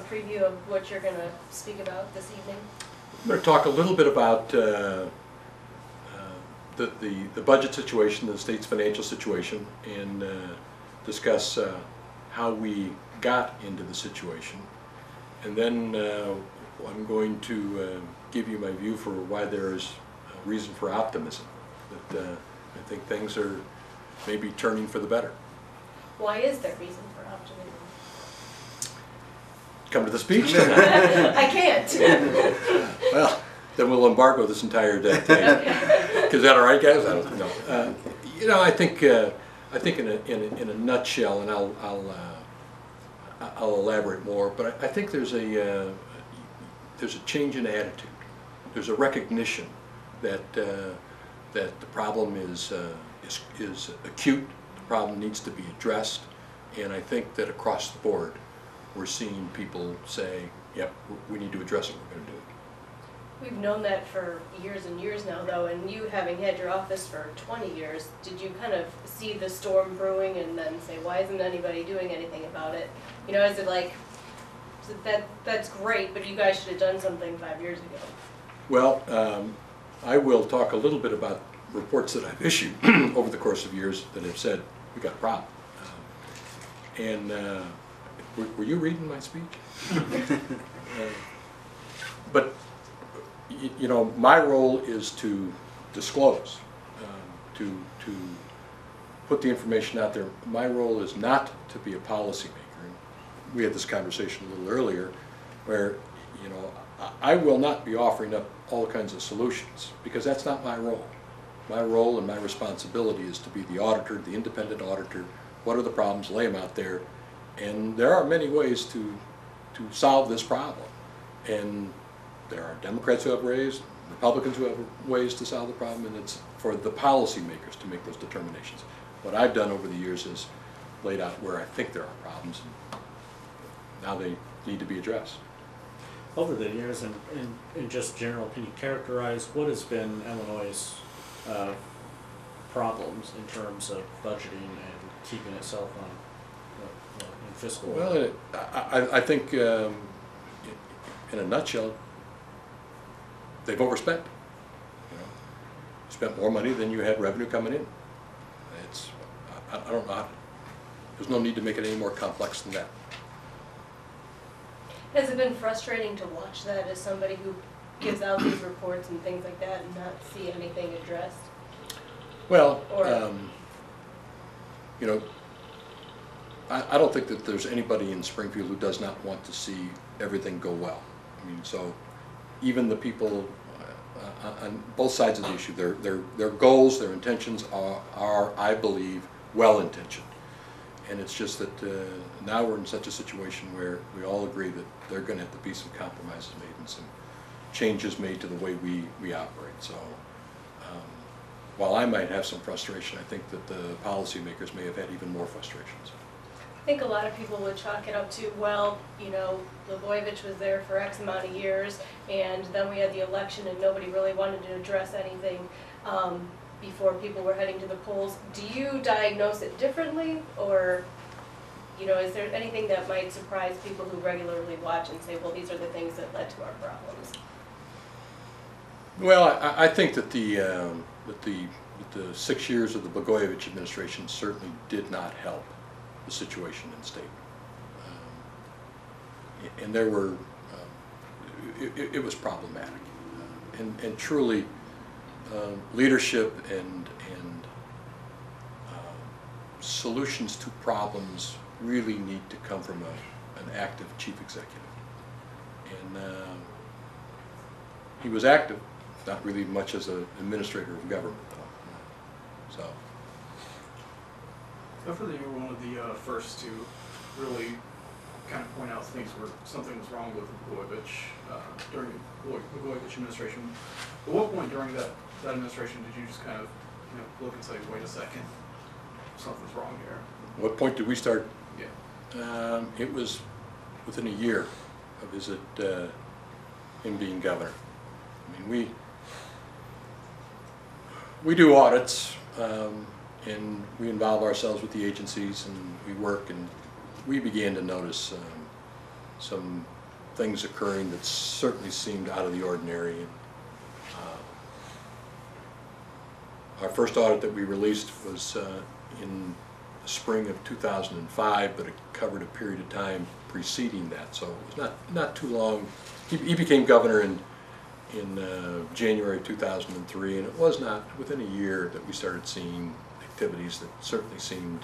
preview of what you're going to speak about this evening? I'm going to talk a little bit about the budget situation, the state's financial situation, and discuss how we got into the situation. And then I'm going to give you my view for why there is a reason for optimism, that I think things are maybe turning for the better. Why is there reason for optimism? Come to the speech tonight. I can't. Well, then we'll embargo this entire day. Is that all right, guys? I don't know. You know, I think in a nutshell, and I'll elaborate more. But I think there's a change in attitude. There's a recognition that the problem is acute. The problem needs to be addressed, and I think that across the board, we're seeing people say, "Yep, we need to address it. We're going to do it." We've known that for years and years now, though, and you having had your office for 20 years, did you kind of see the storm brewing and then say, why isn't anybody doing anything about it? You know, is it like, that's great, but you guys should have done something 5 years ago? Well, I will talk a little bit about reports that I've issued over the course of years that have said, we got a problem. Were you reading my speech? But you know, my role is to disclose, to put the information out there. My role is not to be a policymaker. We had this conversation a little earlier, where you know I will not be offering up all kinds of solutions, because that's not my role. My role and my responsibility is to be the auditor, the independent auditor. What are the problems? Lay them out there, and there are many ways to solve this problem. And there are Democrats who have ways, Republicans who have ways to solve the problem, and it's for the policymakers to make those determinations. What I've done over the years is laid out where I think there are problems, and now they need to be addressed. Over the years, and in just general, can you characterize what has been Illinois' problems in terms of budgeting and keeping itself on in fiscal order? Well, I think in a nutshell, they've overspent. You know, spent more money than you had revenue coming in. It's I don't know. There's no need to make it any more complex than that. Has it been frustrating to watch that as somebody who gives out these reports and things like that and not see anything addressed? Well, you know, I don't think that there's anybody in Springfield who does not want to see everything go well. I mean, so even the people on both sides of the issue, their goals, their intentions are, I believe, well-intentioned. And it's just that now we're in such a situation where we all agree that there are going to have to be some compromises made and some changes made to the way we operate. So while I might have some frustration, I think that the policymakers may have had even more frustrations. I think a lot of people would chalk it up to, well, you know, Blagojevich was there for X amount of years, and then we had the election and nobody really wanted to address anything before people were heading to the polls. Do you diagnose it differently, or, you know, is there anything that might surprise people who regularly watch and say, well, these are the things that led to our problems? Well, I think that the 6 years of the Blagojevich administration certainly did not help the situation in the state. And there were, it was problematic. And truly, leadership and solutions to problems really need to come from an active chief executive. And he was active, not really much as an administrator of government, though. So. I feel that you were one of the first to really kind of point out things where something was wrong with Blagojevich during the Blagojevich administration. At what point during that administration did you just kind of look and say, wait a second, something's wrong here? What point did we start? Yeah. It was within a year of him being governor. I mean, we do audits, and we involve ourselves with the agencies, and we work, and we began to notice some things occurring that certainly seemed out of the ordinary. Our first audit that we released was in the spring of 2005, but it covered a period of time preceding that, so it was not too long. He became governor in January 2003, and it was not within a year that we started seeing activities that certainly seemed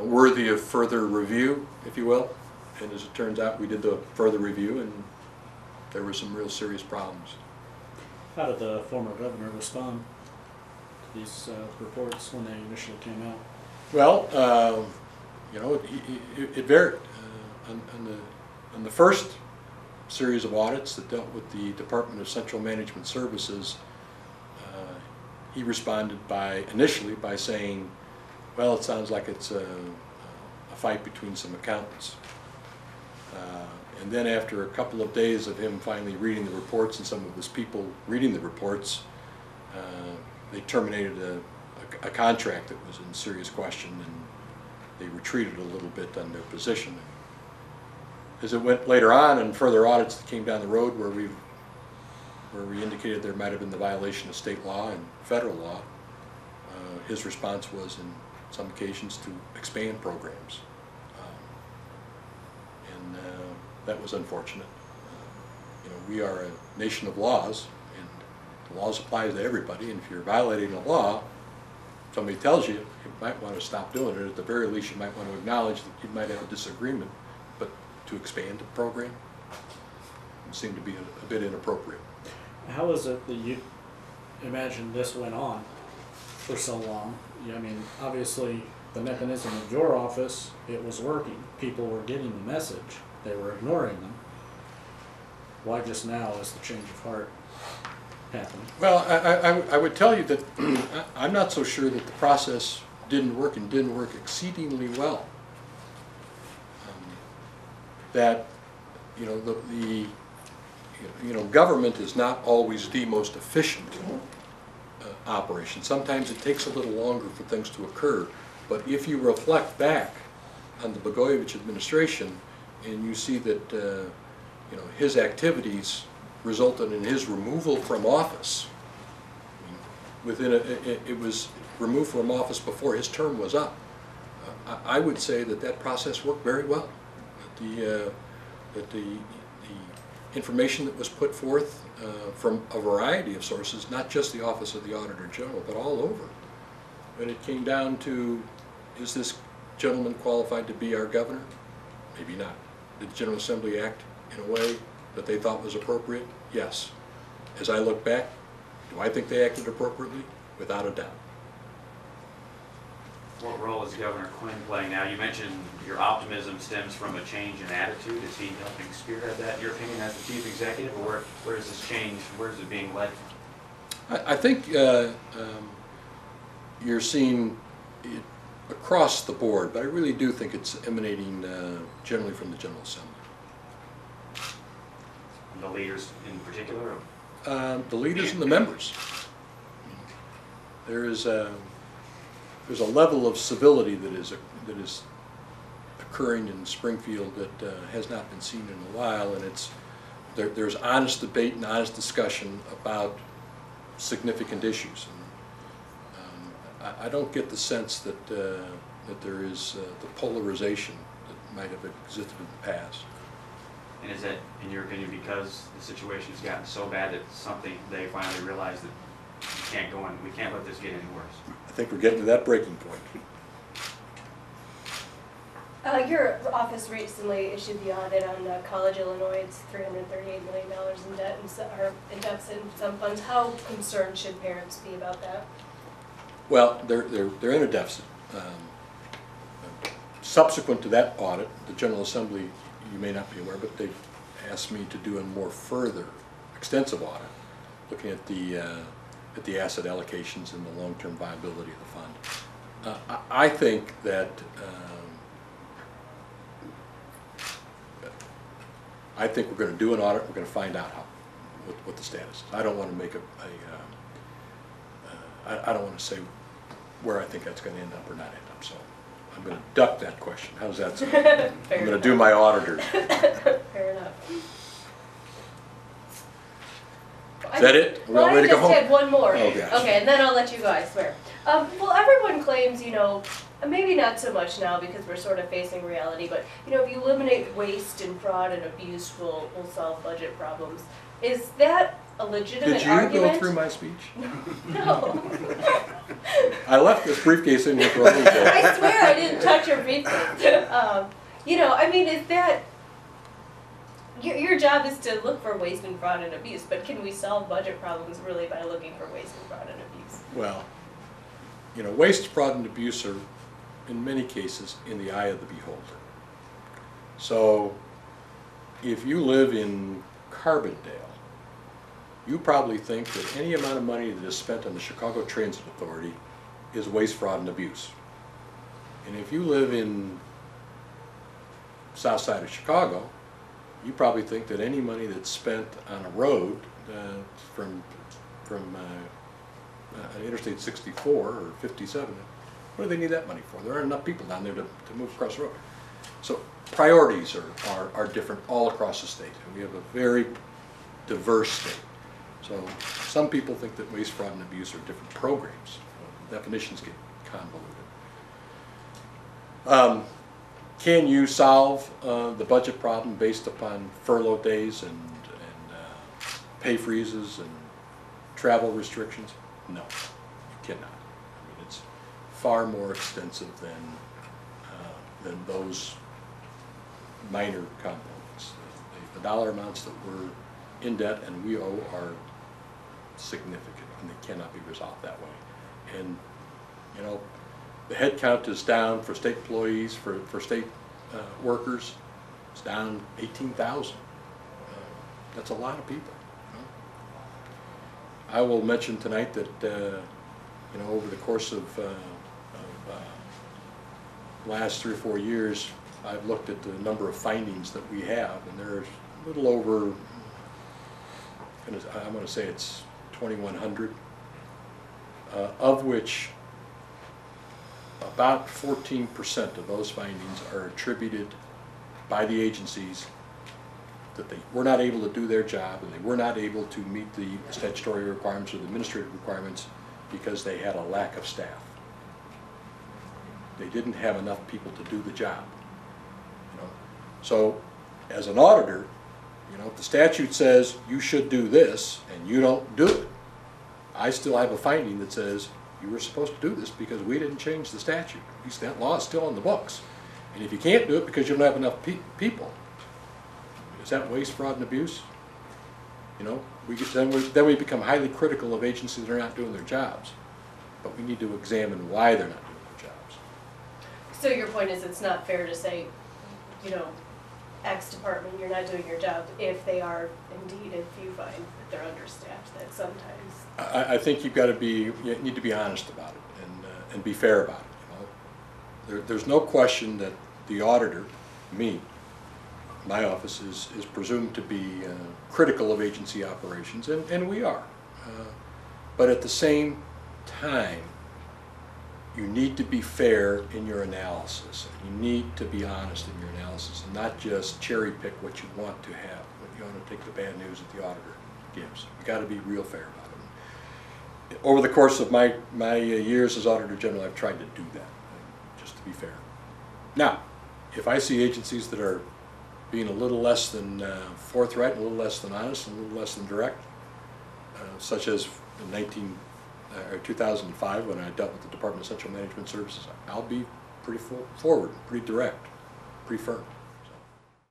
worthy of further review, if you will. And as it turns out, we did the further review, and there were some real serious problems. How did the former governor respond to these reports when they initially came out? Well, you know, it varied. On the first series of audits that dealt with the Department of Central Management Services, he responded initially by saying, well, it sounds like it's a fight between some accountants. And then after a couple of days of him finally reading the reports and some of his people reading the reports, they terminated a contract that was in serious question, and they retreated a little bit on their position. As it went later on, and further audits that came down the road where we indicated there might have been the violation of state law and federal law, his response was in some occasions to expand programs. And that was unfortunate. You know, we are a nation of laws, and the laws apply to everybody, and if you're violating a law, somebody tells you, you might want to stop doing it. At the very least, you might want to acknowledge that you might have a disagreement, but to expand the program seemed to be a bit inappropriate. How is it that you imagine this went on for so long? I mean, obviously, the mechanism of your office, it was working. People were getting the message. They were ignoring them. Why just now is the change of heart happening? Well, I would tell you that I'm not so sure that the process didn't work, and didn't work exceedingly well. That, you know, government is not always the most efficient operation. Sometimes it takes a little longer for things to occur. But if you reflect back on the Blagojevich administration, and you see that you know, his activities resulted in his removal from office. It was removed from office before his term was up. I would say that process worked very well. That the information that was put forth from a variety of sources, not just the Office of the Auditor General, but all over. When it came down to, is this gentleman qualified to be our governor? Maybe not. Did the General Assembly act in a way that they thought was appropriate? Yes. As I look back, do I think they acted appropriately? Without a doubt. What role is Governor Quinn playing now? You mentioned your optimism stems from a change in attitude. Is he helping spearhead that, in your opinion, as the chief executive, or where is this change, where is it being led? I think you're seeing it across the board, but I really do think it's emanating generally from the General Assembly. The leaders in particular? The leaders and the members. There's a level of civility that is occurring in Springfield that has not been seen in a while, and there's honest debate and honest discussion about significant issues. And I don't get the sense that there is the polarization that might have existed in the past. And is that, in your opinion, because the situation has gotten so bad that they finally realize that we can't go on, we can't let this get any worse? I think we're getting to that breaking point. Your office recently issued the audit on College Illinois. It's $338 million in debt and in deficit in some funds. How concerned should parents be about that? Well, they're in a deficit. Subsequent to that audit, the General Assembly, you may not be aware, but they've asked me to do a more further, extensive audit, looking at the asset allocations and the long-term viability of the fund. I think that we're going to do an audit. We're going to find out what the status is. I don't want to make I don't want to say where I think that's going to end up or not end up. So I'm going to duck that question. How's that sound? Fair I'm going to enough. do my auditor. Fair enough. Is that it? Are we Well, all ready to go I home? just had one more. Oh, gosh. Okay, and then I'll let you guys swear. Well, everyone claims, you know, maybe not so much now because we're sort of facing reality, but, you know, if you eliminate waste and fraud and abuse, we'll solve budget problems. Is that a legitimate Did you argument? go through my speech? No. I left this briefcase in here for a little bit. I swear I didn't touch your briefcase. You know, I mean, is that, your job is to look for waste and fraud and abuse, but can we solve budget problems really by looking for waste and fraud and abuse? Well, you know, waste, fraud, and abuse are, in many cases, in the eye of the beholder. So, if you live in Carbondale, you probably think that any amount of money that is spent on the Chicago Transit Authority is waste, fraud, and abuse. And if you live in south side of Chicago, you probably think that any money that's spent on a road from Interstate 64 or 57, what do they need that money for? There aren't enough people down there to move across the road. So priorities are different all across the state, and we have a very diverse state. So some people think that waste, fraud, and abuse are different programs. Definitions get convoluted. Can you solve the budget problem based upon furlough days and pay freezes and travel restrictions? No, you cannot. I mean, it's far more extensive than those minor components. The dollar amounts that we're in debt and we owe are significant, and they cannot be resolved that way. And you know, the head count is down for state employees, for state workers. It's down 18,000. That's a lot of people. You know? I will mention tonight that you know, over the course of last 3 or 4 years, I've looked at the number of findings that we have, and there's a little over, I'm going to say it's 2,100, of which about 14% of those findings are attributed by the agencies that they were not able to do their job and they were not able to meet the statutory requirements or the administrative requirements because they had a lack of staff. They didn't have enough people to do the job. You know? So as an auditor, you know, if the statute says you should do this and you don't do it, I still have a finding that says you were supposed to do this because we didn't change the statute. That law is still in the books. And if you can't do it because you don't have enough people, is that waste, fraud, and abuse? You know, then we become highly critical of agencies that are not doing their jobs. But we need to examine why they're not doing their jobs. So your point is it's not fair to say, you know, X department, you're not doing your job if they are indeed, if you find that they're understaffed, that sometimes. I think you need to be honest about it and be fair about it. You know, there's no question that the auditor, me, my office is presumed to be critical of agency operations, and we are. But at the same time, you need to be fair in your analysis. You need to be honest in your analysis and not just cherry pick what you want to have. You want to take the bad news that the auditor gives. You got to be real fair about it. Over the course of my years as Auditor General, I've tried to do that, just to be fair. Now, if I see agencies that are being a little less than forthright, a little less than honest, a little less than direct, such as in 2005 when I dealt with the Department of Central Management Services, I'll be pretty forward, pretty direct, pretty firm.